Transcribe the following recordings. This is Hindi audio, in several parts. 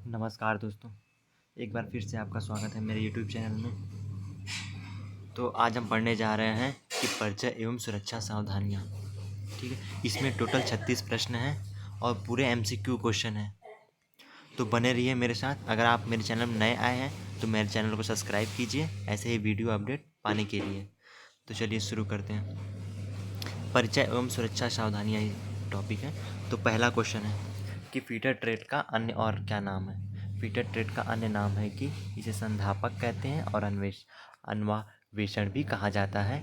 नमस्कार दोस्तों, एक बार फिर से आपका स्वागत है मेरे यूट्यूब चैनल में। तो आज हम पढ़ने जा रहे हैं कि परिचय एवं सुरक्षा सावधानियाँ। ठीक है, इसमें टोटल 36 प्रश्न हैं और पूरे MCQ क्वेश्चन हैं। तो बने रहिए मेरे साथ। अगर आप मेरे चैनल में नए आए हैं तो मेरे चैनल को सब्सक्राइब कीजिए ऐसे ही वीडियो अपडेट पाने के लिए। तो चलिए शुरू करते हैं। परिचय एवं सुरक्षा सावधानियाँ ये टॉपिक है। तो पहला क्वेश्चन है कि फीटर ट्रेड का अन्य और क्या नाम है। फीटर ट्रेड का अन्य नाम है कि इसे संधापक कहते हैं और अन्वावेषण भी कहा जाता है।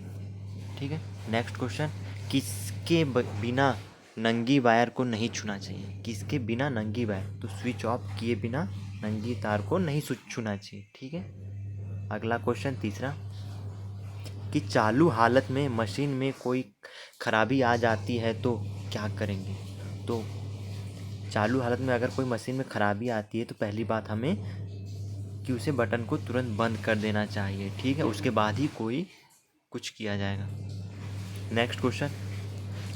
ठीक है, नेक्स्ट क्वेश्चन, किसके बिना नंगी वायर को नहीं छूना चाहिए। किसके बिना नंगी वायर, तो स्विच ऑफ किए बिना नंगी तार को नहीं छूना चाहिए। ठीक है, अगला क्वेश्चन तीसरा, कि चालू हालत में मशीन में कोई खराबी आ जाती है तो क्या करेंगे। तो चालू हालत में अगर कोई मशीन में खराबी आती है तो पहली बात हमें कि उसे बटन को तुरंत बंद कर देना चाहिए। ठीक है, उसके बाद ही कोई कुछ किया जाएगा। नेक्स्ट क्वेश्चन,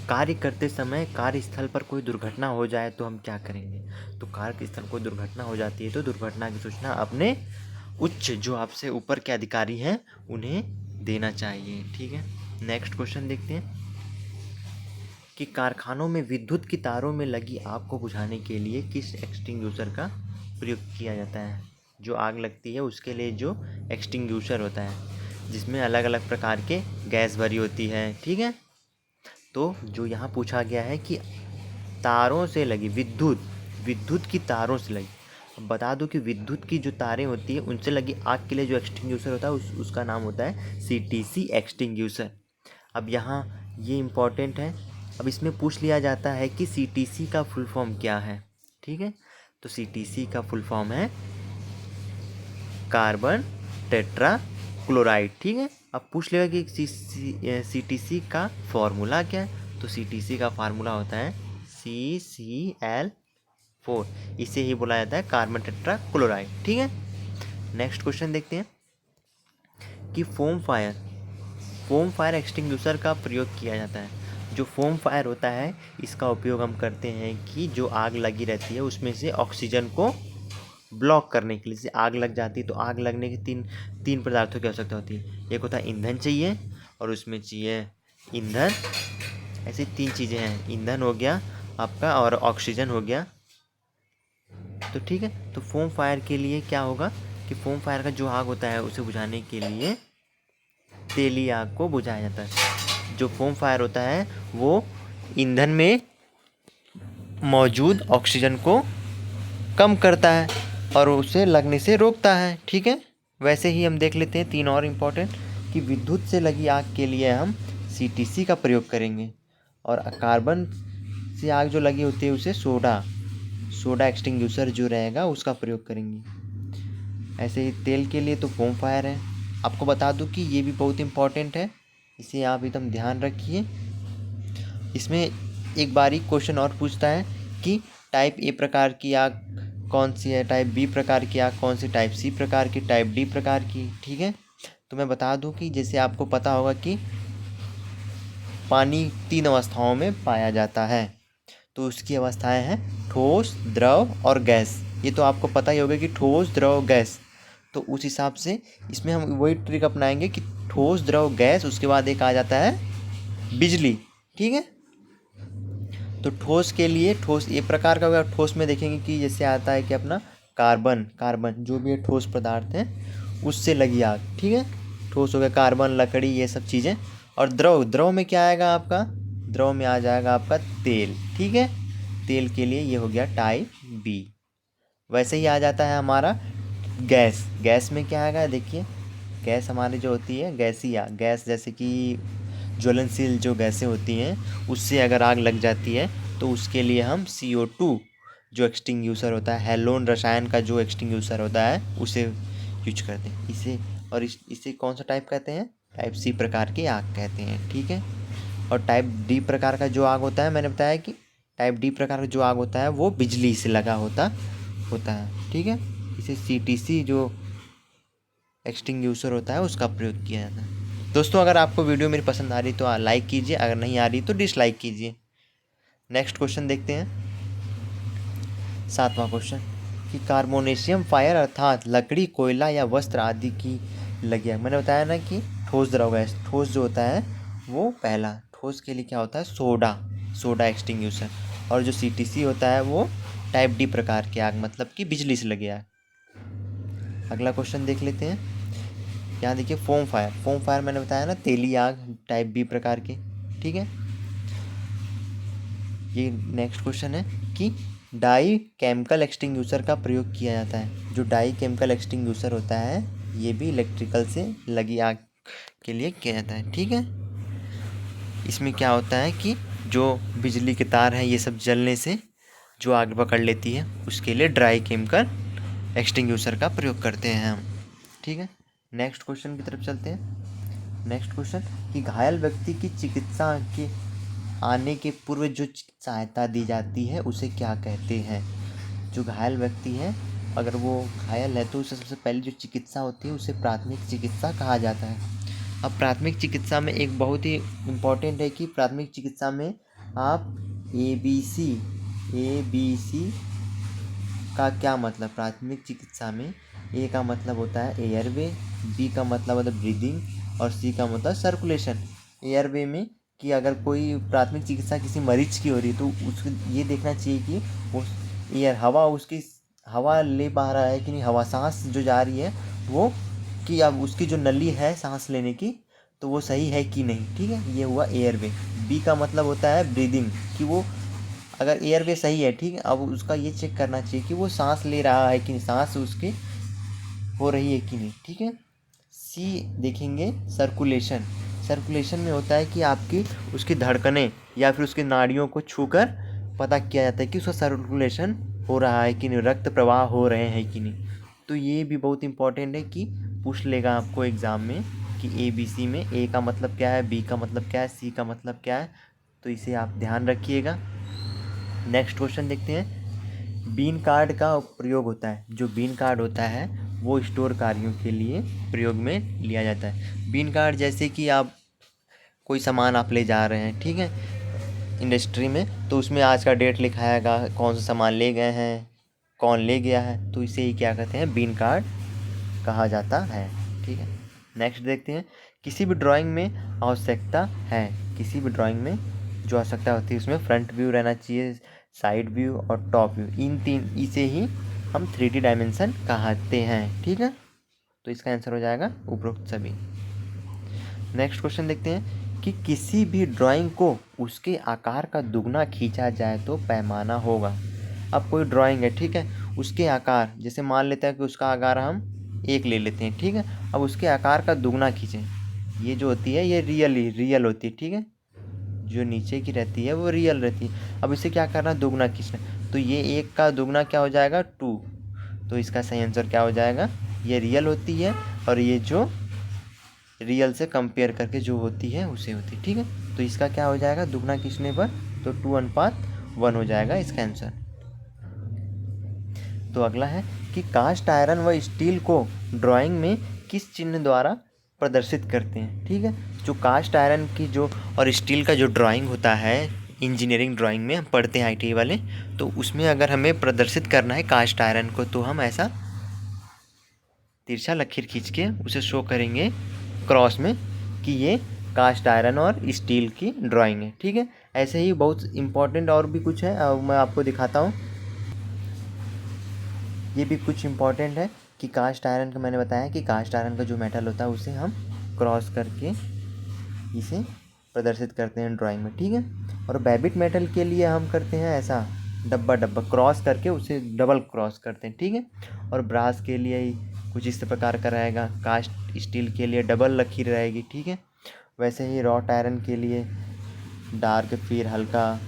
कार्य करते समय कार्यस्थल पर कोई दुर्घटना हो जाए तो हम क्या करेंगे। तो कार्यस्थल कोई दुर्घटना हो जाती है तो दुर्घटना की सूचना अपने उच्च जो आपसे ऊपर के अधिकारी हैं उन्हें देना चाहिए। ठीक है, नेक्स्ट क्वेश्चन देखते हैं कि कारखानों में विद्युत की तारों में लगी आग को बुझाने के लिए किस एक्सटिंग्विशर का प्रयोग किया जाता है। जो आग लगती है उसके लिए जो एक्सटिंग्विशर होता है जिसमें अलग अलग प्रकार के गैस भरी होती है। ठीक है, तो जो यहाँ पूछा गया है कि तारों से लगी विद्युत की तारों से लगी। अब बता दूं कि विद्युत की जो तारें होती है उनसे लगी आग के लिए जो एक्सटिंग्विशर होता है उसका नाम होता है CTC एक्सटिंग्विशर। अब यहाँ ये इम्पॉर्टेंट है। अब इसमें पूछ लिया जाता है कि CTC का फुल फॉर्म क्या है। ठीक है, तो CTC का फुल फॉर्म है कार्बन टेट्रा क्लोराइड। ठीक है, अब पूछ लेगा कि CTC का फॉर्मूला क्या है। तो CTC का फार्मूला होता है CCl4। इसे ही बोला जाता है कार्बन टेट्रा क्लोराइड। ठीक है, नेक्स्ट क्वेश्चन देखते हैं कि फोम फायर एक्सटिंग्विशर का प्रयोग किया जाता है। जो फोम फायर होता है इसका उपयोग हम करते हैं कि जो आग लगी रहती है उसमें से ऑक्सीजन को ब्लॉक करने के लिए। जैसे आग लग जाती है तो आग लगने के तीन पदार्थों की आवश्यकता होती है। एक होता है ईंधन चाहिए और उसमें चाहिए ईंधन। ऐसी 3 चीज़ें हैं, ईंधन हो गया आपका और ऑक्सीजन हो गया। तो ठीक है, तो फोम फायर के लिए क्या होगा कि फोम फायर का जो आग होता है उसे बुझाने के लिए तेली आग को बुझाया जाता है। जो फोम फायर होता है वो ईंधन में मौजूद ऑक्सीजन को कम करता है और उसे लगने से रोकता है। ठीक है, वैसे ही हम देख लेते हैं 3 और इम्पोर्टेंट, कि विद्युत से लगी आग के लिए हम CTC का प्रयोग करेंगे और कार्बन से आग जो लगी होती है उसे सोडा एक्सटिंग्विशर जो रहेगा उसका प्रयोग करेंगे। ऐसे ही तेल के लिए तो फोम फायर है। आपको बता दूं कि ये भी बहुत इम्पोर्टेंट है, इसे आप एकदम ध्यान रखिए। इसमें एक बारीक क्वेश्चन और पूछता है कि टाइप A प्रकार की आग कौन सी है, टाइप B प्रकार की आग कौन सी, टाइप C प्रकार की, टाइप D प्रकार की। ठीक है, तो मैं बता दूं कि जैसे आपको पता होगा कि पानी 3 अवस्थाओं में पाया जाता है। तो उसकी अवस्थाएं हैं ठोस, द्रव और गैस। ये तो आपको पता ही होगा कि ठोस, द्रव, गैस। तो उस हिसाब से इसमें हम वही ट्रिक अपनाएंगे कि ठोस, द्रव, गैस, उसके बाद एक आ जाता है बिजली। ठीक है, तो ठोस के लिए ठोस ये प्रकार का होगा। ठोस में देखेंगे कि जैसे आता है कि अपना कार्बन जो भी ठोस पदार्थ है उससे लगी आग। ठीक है, ठोस हो गया कार्बन, लकड़ी, ये सब चीज़ें। और द्रव में क्या आएगा आपका, द्रव में आ जाएगा आपका तेल। ठीक है, तेल के लिए ये हो गया टाइप B। वैसे ही आ जाता है हमारा गैस में क्या आएगा, देखिए गैस हमारी जो होती है गैस, जैसे कि ज्वलनशील जो गैसें होती हैं उससे अगर आग लग जाती है तो उसके लिए हम CO2 जो एक्सटिंग्विशर होता है, हैलोन रसायन का जो एक्सटिंग्विशर होता है उसे यूज करते हैं। इसे कौन सा टाइप कहते हैं, टाइप C प्रकार की आग कहते हैं। ठीक है, और टाइप D प्रकार का जो आग होता है, मैंने बताया कि टाइप D प्रकार का जो आग होता है वो बिजली से लगा होता है। ठीक है, इसे CTC जो एक्सटिंग्विशर होता है उसका प्रयोग किया जाता है। दोस्तों, अगर आपको वीडियो मेरी पसंद आ रही तो लाइक कीजिए, अगर नहीं आ रही तो डिसलाइक कीजिए। नेक्स्ट क्वेश्चन देखते हैं, 7वां क्वेश्चन, कि कार्बोनेशियम फायर अर्थात लकड़ी, कोयला या वस्त्र आदि की लगी आग। मैंने बताया ना कि ठोस द्रव गैस, ठोस जो होता है वो पहला, ठोस के लिए क्या होता है सोडा एक्सटिंग्यूशर, और जो CTC होता है वो टाइप डी प्रकार की आग, मतलब कि बिजली से लगी आग। अगला क्वेश्चन देख लेते हैं। यहाँ देखिए फोम फायर मैंने बताया ना तेली आग टाइप बी प्रकार की, ठीक है। ये नेक्स्ट क्वेश्चन है कि डाई केमिकल एक्सटिंग्यूशर का प्रयोग किया जाता है। जो डाई केमिकल एक्सटिंग्यूशर होता है ये भी इलेक्ट्रिकल से लगी आग के लिए किया जाता है, ठीक है। इसमें क्या होता है कि जो बिजली के तार हैं ये सब जलने से जो आग पकड़ लेती है उसके लिए ड्राई केमिकल एक्सटिंग्यूशर का प्रयोग करते हैं हम, ठीक है। नेक्स्ट क्वेश्चन की तरफ चलते हैं। नेक्स्ट क्वेश्चन कि घायल व्यक्ति की चिकित्सा के आने के पूर्व जो सहायता दी जाती है उसे क्या कहते हैं। जो घायल व्यक्ति है अगर वो घायल है तो उसे सबसे पहले जो चिकित्सा होती है उसे प्राथमिक चिकित्सा कहा जाता है। अब प्राथमिक चिकित्सा में एक बहुत ही इम्पोर्टेंट है कि प्राथमिक चिकित्सा में आप ABC का क्या मतलब। प्राथमिक चिकित्सा में ए का मतलब होता है एयरवे, बी का मतलब होता है ब्रीदिंग और सी का मतलब सर्कुलेशन। एयरवे में कि अगर कोई प्राथमिक चिकित्सा किसी मरीज की हो रही है तो उसको ये देखना चाहिए कि वो एयर हवा ले पा रहा है कि नहीं, हवा सांस जो जा रही है वो, कि अब उसकी जो नली है सांस लेने की तो वो सही है कि नहीं, ठीक है। ये हुआ एयरवे। बी का मतलब होता है ब्रीदिंग, कि वो अगर एयरवे सही है, ठीक है, अब उसका ये चेक करना चाहिए कि वो सांस ले रहा है कि नहीं, सांस उसकी हो रही है कि नहीं, ठीक है। सी देखेंगे सर्कुलेशन में होता है कि आपकी उसकी धड़कनें या फिर उसकी नाड़ियों को छूकर पता किया जाता है कि उसका सर्कुलेशन हो रहा है कि नहीं, रक्त प्रवाह हो रहे हैं कि नहीं। तो ये भी बहुत इंपॉर्टेंट है कि पूछ लेगा आपको एग्ज़ाम में कि ABC में ए का मतलब क्या है, बी का मतलब क्या है, सी का मतलब क्या है, तो इसे आप ध्यान रखिएगा। नेक्स्ट क्वेश्चन देखते हैं। बीन कार्ड का प्रयोग होता है। जो बीन कार्ड होता है वो स्टोर कार्यों के लिए प्रयोग में लिया जाता है। बीन कार्ड जैसे कि आप कोई सामान आप ले जा रहे हैं, ठीक है, इंडस्ट्री में, तो उसमें आज का डेट लिखाएगा, कौन सा सामान ले गए हैं, कौन ले गया है, तो इसे ही क्या कहते हैं, बीन कार्ड कहा जाता है, ठीक है। नेक्स्ट देखते हैं। किसी भी ड्राइंग में आवश्यकता है, किसी भी ड्राइंग में जो आवश्यकता होती है उसमें फ्रंट व्यू रहना चाहिए, साइड व्यू और टॉप व्यू, इन तीन इसे ही हम 3D डायमेंशन कहते हैं, ठीक है। तो इसका आंसर हो जाएगा उपरोक्त सभी। नेक्स्ट क्वेश्चन देखते हैं कि किसी भी ड्राइंग को उसके आकार का दुगना खींचा जाए तो पैमाना होगा। अब कोई ड्राइंग है, ठीक है, उसके आकार, जैसे मान लेते हैं कि उसका आकार हम 1 ले लेते हैं, ठीक है, अब उसके आकार का दुगना खींचें, ये जो होती है ये रियल होती है, ठीक है, जो नीचे की रहती है वो रियल रहती है। अब इसे क्या करना, दुगना खींचना, तो ये 1 का दुगना क्या हो जाएगा 2, तो इसका सही आंसर क्या हो जाएगा, ये रियल होती है और ये जो रियल से कंपेयर करके जो होती है उसे होती है, ठीक है। तो इसका क्या हो जाएगा दुगना खींचने पर, तो 2:1 हो जाएगा इसका आंसर। तो अगला है कि कास्ट आयरन व स्टील को ड्राइंग में किस चिन्ह द्वारा प्रदर्शित करते हैं, ठीक है। जो कास्ट आयरन की जो और स्टील का जो ड्राइंग होता है इंजीनियरिंग ड्राइंग में हम पढ़ते हैं ITI वाले, तो उसमें अगर हमें प्रदर्शित करना है कास्ट आयरन को तो हम ऐसा तिरछा लकीर खींच के उसे शो करेंगे क्रॉस में कि ये कास्ट आयरन और स्टील की ड्राइंग है, ठीक है। ऐसे ही बहुत इम्पोर्टेंट और भी कुछ है, मैं आपको दिखाता हूँ। ये भी कुछ इम्पोर्टेंट है कि कास्ट आयरन का मैंने बताया कि कास्ट आयरन का जो मेटल होता है उसे हम क्रॉस करके इसे प्रदर्शित करते हैं ड्राइंग में, ठीक है। और बेबिट मेटल के लिए हम करते हैं ऐसा डब्बा क्रॉस करके उसे डबल क्रॉस करते हैं, ठीक है। और ब्रास के लिए कुछ इस प्रकार का रहेगा, कास्ट स्टील के लिए डबल लकीर रहेगी, ठीक है। वैसे ही रॉट आयरन के लिए डार्क फिर हल्का,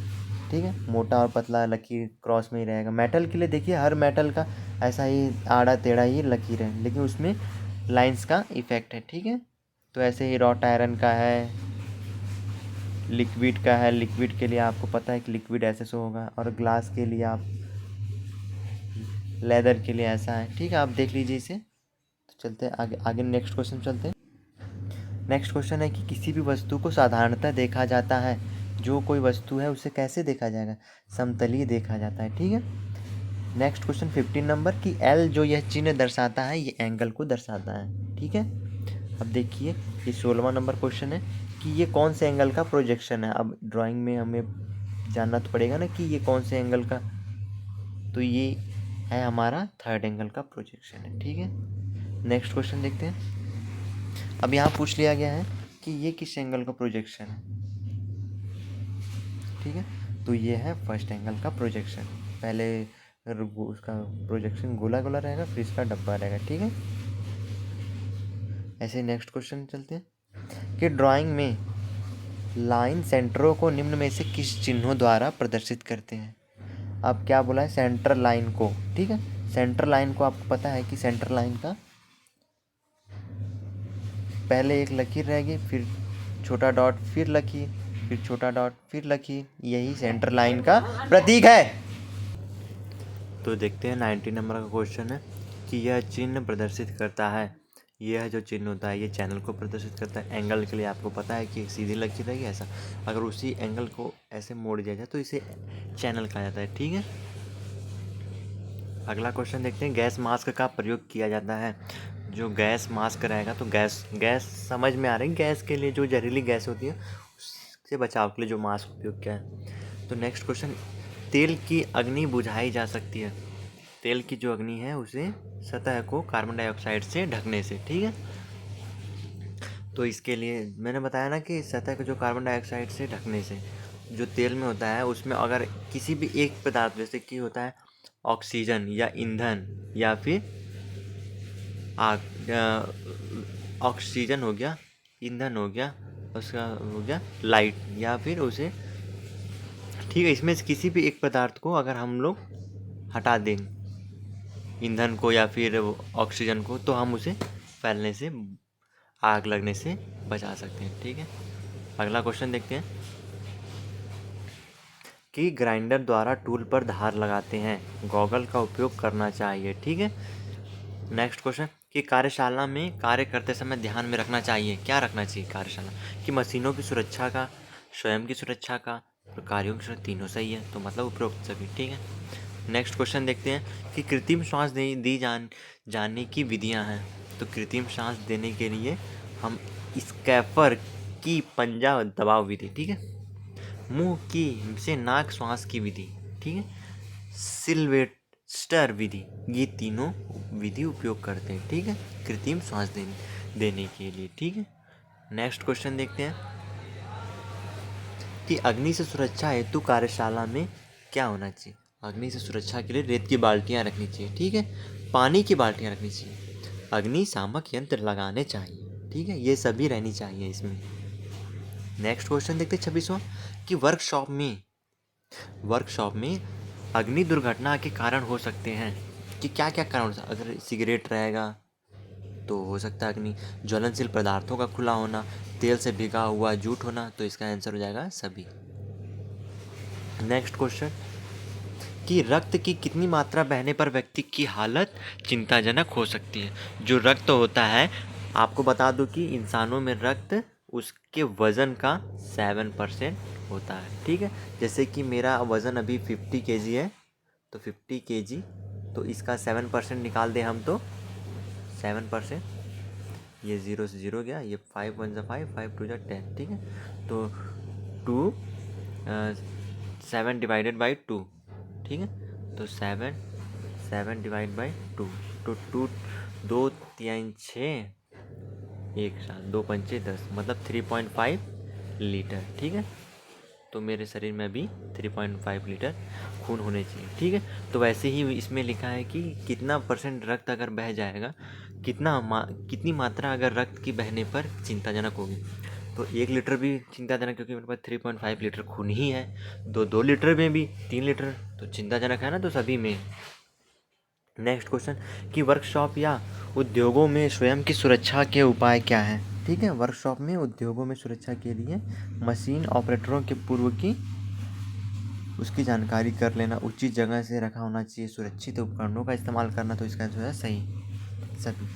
ठीक है, मोटा और पतला लकीर क्रॉस में ही रहेगा। मेटल के लिए देखिए हर मेटल का ऐसा ही आड़ा टेढ़ा ही लकीर है, लेकिन उसमें लाइंस का इफेक्ट है, ठीक है। तो ऐसे ही रॉट आयरन का है, लिक्विड का है, लिक्विड के लिए आपको पता है कि लिक्विड ऐसे शो होगा, और ग्लास के लिए आप लेदर के लिए ऐसा है, ठीक है, आप देख लीजिए इसे। तो चलते हैं आगे नेक्स्ट क्वेश्चन चलते हैं। नेक्स्ट क्वेश्चन है कि किसी भी वस्तु को साधारणतः देखा जाता है। जो कोई वस्तु है उसे कैसे देखा जाएगा, समतलीय देखा जाता है, ठीक है। नेक्स्ट क्वेश्चन 15 नंबर कि एल जो यह चिन्ह दर्शाता है ये एंगल को दर्शाता है। ठीक है, अब देखिए ये 16वां नंबर क्वेश्चन है कि ये कौन से एंगल का प्रोजेक्शन है। अब ड्राइंग में हमें जानना तो पड़ेगा ना कि ये कौन से एंगल का, तो ये है हमारा थर्ड एंगल का प्रोजेक्शन है। ठीक है, नेक्स्ट क्वेश्चन देखते हैं। अब यहाँ पूछ लिया गया है कि ये किस एंगल का प्रोजेक्शन है। ठीक है, तो ये है फर्स्ट एंगल का प्रोजेक्शन। पहले उसका प्रोजेक्शन गोला गोला रहेगा, फिर इसका डब्बा रहेगा। ठीक है, ऐसे नेक्स्ट क्वेश्चन चलते हैं कि ड्राइंग में लाइन सेंटरों को निम्न में से किस चिन्हों द्वारा प्रदर्शित करते हैं। अब क्या बोला है, सेंटर लाइन को। ठीक है, सेंटर लाइन को आपको पता है कि सेंटर लाइन का पहले एक लकीर रहेगी, फिर छोटा डॉट, फिर लकीर, फिर छोटा डॉट, फिर लकीर, यही सेंटर लाइन का प्रतीक है। तो देखते हैं 90 नंबर का क्वेश्चन है कि यह चिन्ह प्रदर्शित करता है, यह जो चिन्ह होता है ये चैनल को प्रदर्शित करता है। एंगल के लिए आपको पता है कि एक सीधी लकीर रहेगी ऐसा, अगर उसी एंगल को ऐसे मोड़ दिया जाए तो इसे चैनल कहा जाता है। ठीक है, अगला क्वेश्चन देखते हैं, गैस मास्क का प्रयोग किया जाता है। जो गैस मास्क रहेगा तो गैस समझ में आ रही है, गैस के लिए जो जहरीली गैस होती है उससे बचाव के लिए जो मास्क उपयोग किया है। तो नेक्स्ट क्वेश्चन, तेल की अग्नि बुझाई जा सकती है। तेल की जो अग्नि है उसे सतह को कार्बन डाइऑक्साइड से ढकने से। ठीक है, तो इसके लिए मैंने बताया ना कि सतह को जो कार्बन डाइऑक्साइड से ढकने से जो तेल में होता है उसमें अगर किसी भी एक पदार्थ, जैसे कि होता है ऑक्सीजन या ईंधन या फिर आग, ऑक्सीजन हो गया, ईंधन हो गया, उसका हो गया लाइट, या फिर उसे, ठीक है, इसमें से किसी भी एक पदार्थ को अगर हम लोग हटा दें, ईंधन को या फिर ऑक्सीजन को, तो हम उसे फैलने से, आग लगने से बचा सकते हैं। ठीक है, अगला क्वेश्चन देखते हैं कि ग्राइंडर द्वारा टूल पर धार लगाते हैं, गॉगल का उपयोग करना चाहिए। ठीक है, नेक्स्ट क्वेश्चन कि कार्यशाला में कार्य करते समय ध्यान में रखना चाहिए, क्या रखना चाहिए कार्यशाला, कि मशीनों की सुरक्षा का, स्वयं की सुरक्षा का और कार्यों की सुरक्षा, तीनों सही है, तो मतलब उपरोक्त सभी। ठीक है, नेक्स्ट क्वेश्चन देखते हैं कि कृत्रिम श्वास दी जाने की विधियां हैं। तो कृत्रिम श्वास देने के लिए हम स्कैफर की पंजा दबाव विधि, ठीक है, मुंह की से नाक श्वास की विधि, ठीक है, सिल्वेस्टर विधि, ये तीनों विधि उपयोग करते हैं। ठीक है, कृत्रिम श्वास देने के लिए। ठीक है, नेक्स्ट क्वेश्चन देखते हैं कि अग्नि से सुरक्षा हेतु कार्यशाला में क्या होना चाहिए। अग्नि से सुरक्षा के लिए रेत की बाल्टियां रखनी चाहिए। ठीक है, पानी की बाल्टियां रखनी चाहिए, अग्निशामक यंत्र लगाने चाहिए। ठीक है, ये सभी रहनी चाहिए इसमें। नेक्स्ट क्वेश्चन देखते हैं 26वां कि वर्कशॉप में अग्नि दुर्घटना के कारण हो सकते हैं, कि क्या क्या कारण हो सकता है। अगर सिगरेट रहेगा तो हो सकता है अग्नि, ज्वलनशील पदार्थों का खुला होना, तेल से भिगा हुआ जूट होना, तो इसका आंसर हो जाएगा सभी। नेक्स्ट क्वेश्चन कि रक्त की कितनी मात्रा बहने पर व्यक्ति की हालत चिंताजनक हो सकती है। जो रक्त होता है, आपको बता दूं कि इंसानों में रक्त उसके वज़न का 7% होता है। ठीक है, जैसे कि मेरा वज़न अभी 50 kg है, तो 50 kg, तो इसका 7% निकाल दें हम, तो 7%, ये 0 से 0 गया, ये 5 1 जा 5, 5 2 जा 10। ठीक है, तो 2 7 डिवाइडेड बाई 2। ठीक है, तो 7 डिवाइड बाई 2, तो 2 2 3 6, एक 7 2 पंचे 10, मतलब 3.5 लीटर। ठीक है, तो मेरे शरीर में भी 3.5 लीटर खून होने चाहिए। ठीक है, तो वैसे ही इसमें लिखा है कि कितना % रक्त अगर बह जाएगा, कितनी मात्रा अगर रक्त की बहने पर चिंताजनक होगी। तो 1 लीटर भी चिंताजनक, क्योंकि मेरे पास 3.5 लीटर खून ही है। 2 लीटर में भी 3 लीटर तो चिंताजनक है ना, तो सभी में। नेक्स्ट क्वेश्चन कि वर्कशॉप या उद्योगों में स्वयं की सुरक्षा के उपाय क्या हैं। ठीक है, वर्कशॉप में, उद्योगों में सुरक्षा के लिए मशीन ऑपरेटरों के पूर्व की उसकी जानकारी कर लेना, उचित जगह से रखा होना चाहिए, सुरक्षित उपकरणों का इस्तेमाल करना, तो इसका आंसर है सही सभी।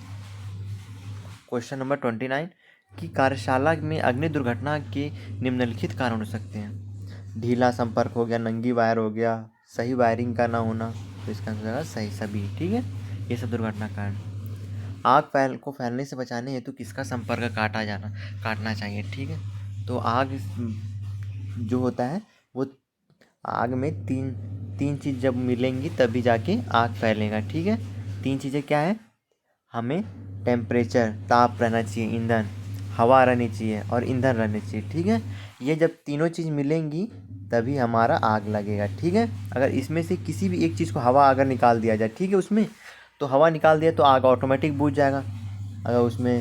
क्वेश्चन नंबर 29 कि कार्यशाला में अग्नि दुर्घटना के निम्नलिखित कारण हो सकते हैं। ढीला संपर्क हो गया, नंगी वायर हो गया, सही वायरिंग का ना होना, तो इसका आंसर होगा सही सभी। ठीक है, ये सब दुर्घटना कारण। आग को फैलने से बचाने हेतु किसका संपर्क काटना चाहिए। ठीक है, तो आग जो होता है वो आग में तीन चीज़ जब मिलेंगी तभी जाके आग फैलेगा। ठीक है, तीन चीज़ें क्या है, हमें टेम्परेचर ताप रहना चाहिए, ईंधन, हवा रहनी चाहिए और ईंधन रहने चाहिए। ठीक है, ये जब तीनों चीज़ मिलेंगी तभी हमारा आग लगेगा। ठीक है, अगर इसमें से किसी भी एक चीज़ को हवा अगर निकाल दिया जाए, ठीक है, उसमें तो हवा निकाल दिया तो आग ऑटोमेटिक बुझ जाएगा। अगर उसमें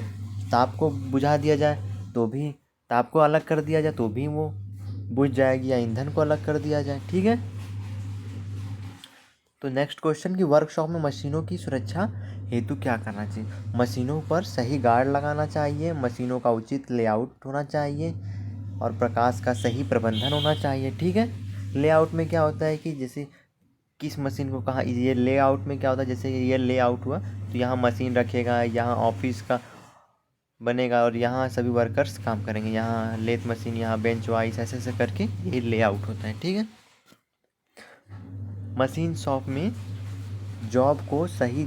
ताप को बुझा दिया जाए तो भी, ताप को अलग कर दिया जाए तो भी वो बुझ जाएगी, या ईंधन को अलग कर दिया जाए। ठीक है, तो नेक्स्ट क्वेश्चन कि वर्कशॉप में मशीनों की सुरक्षा हेतु क्या करना चाहिए। मशीनों पर सही गार्ड लगाना चाहिए, मशीनों का उचित लेआउट होना चाहिए और प्रकाश का सही प्रबंधन होना चाहिए। ठीक है, लेआउट में क्या होता है कि जैसे किस मशीन को कहाँ, ये लेआउट में क्या होता है, जैसे ये लेआउट हुआ तो यहाँ मशीन रखेगा, यहाँ ऑफिस का बनेगा और यहाँ सभी वर्कर्स काम करेंगे, यहाँ लेथ मशीन, यहाँ बेंच वाइस, ऐसे ऐसे करके ये लेआउट होता है। ठीक है, मशीन शॉप में जॉब को सही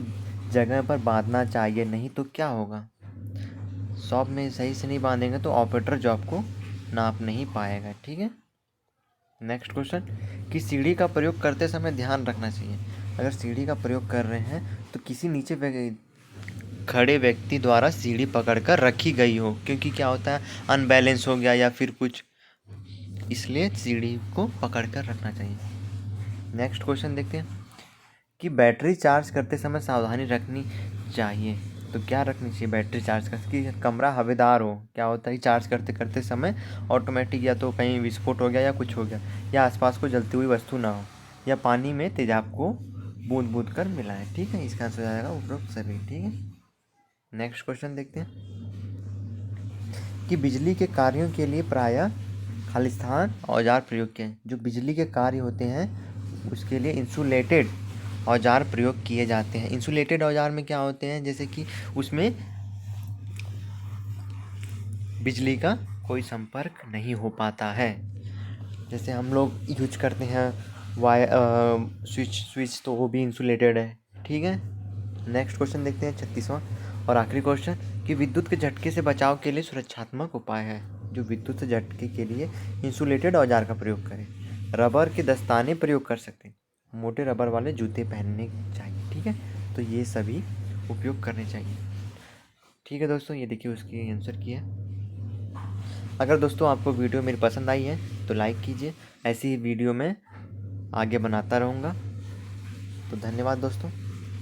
जगह पर बांधना चाहिए, नहीं तो क्या होगा, शॉप में सही से नहीं बांधेंगे तो ऑपरेटर जॉब को नाप नहीं पाएगा। ठीक है, नेक्स्ट क्वेश्चन कि सीढ़ी का प्रयोग करते समय ध्यान रखना चाहिए। अगर सीढ़ी का प्रयोग कर रहे हैं तो किसी नीचे खड़े व्यक्ति द्वारा सीढ़ी पकड़कर रखी गई हो, क्योंकि क्या होता है अनबैलेंस हो गया या फिर कुछ, इसलिए सीढ़ी को पकड़कर रखना चाहिए। नेक्स्ट क्वेश्चन देखते हैं कि बैटरी चार्ज करते समय सावधानी रखनी चाहिए, तो क्या रखनी चाहिए बैटरी चार्ज कर कि कमरा हवादार हो, क्या होता है चार्ज करते करते समय ऑटोमेटिक या तो कहीं विस्फोट हो गया या कुछ हो गया, या आसपास को जलती हुई वस्तु ना हो, या पानी में तेजाब को बूंद बूंद कर मिलाएं। ठीक है, इसका आंसर आएगा उपरोक्त सभी। ठीक है, नेक्स्ट क्वेश्चन देखते हैं कि बिजली के कार्यों के लिए प्रायः खालिस्तान औजार प्रयोग किए। जो बिजली के कार्य होते हैं उसके लिए इंसुलेटेड औजार प्रयोग किए जाते हैं। इंसुलेटेड औजार में क्या होते हैं, जैसे कि उसमें बिजली का कोई संपर्क नहीं हो पाता है, जैसे हम लोग यूज करते हैं स्विच तो वो भी इंसुलेटेड है। ठीक है, नेक्स्ट क्वेश्चन देखते हैं 36वां और आखिरी क्वेश्चन कि विद्युत के झटके से बचाव के लिए सुरक्षात्मक उपाय है। जो विद्युत से झटके के लिए इंसुलेटेड औजार का प्रयोग करें, रबर के दस्ताने प्रयोग कर सकते हैं, मोटे रबर वाले जूते पहनने चाहिए। ठीक है, तो ये सभी उपयोग करने चाहिए। ठीक है दोस्तों, ये देखिए उसकी आंसर की है। अगर दोस्तों आपको वीडियो मेरी पसंद आई है तो लाइक कीजिए, ऐसी ही वीडियो मैं आगे बनाता रहूँगा। तो धन्यवाद दोस्तों।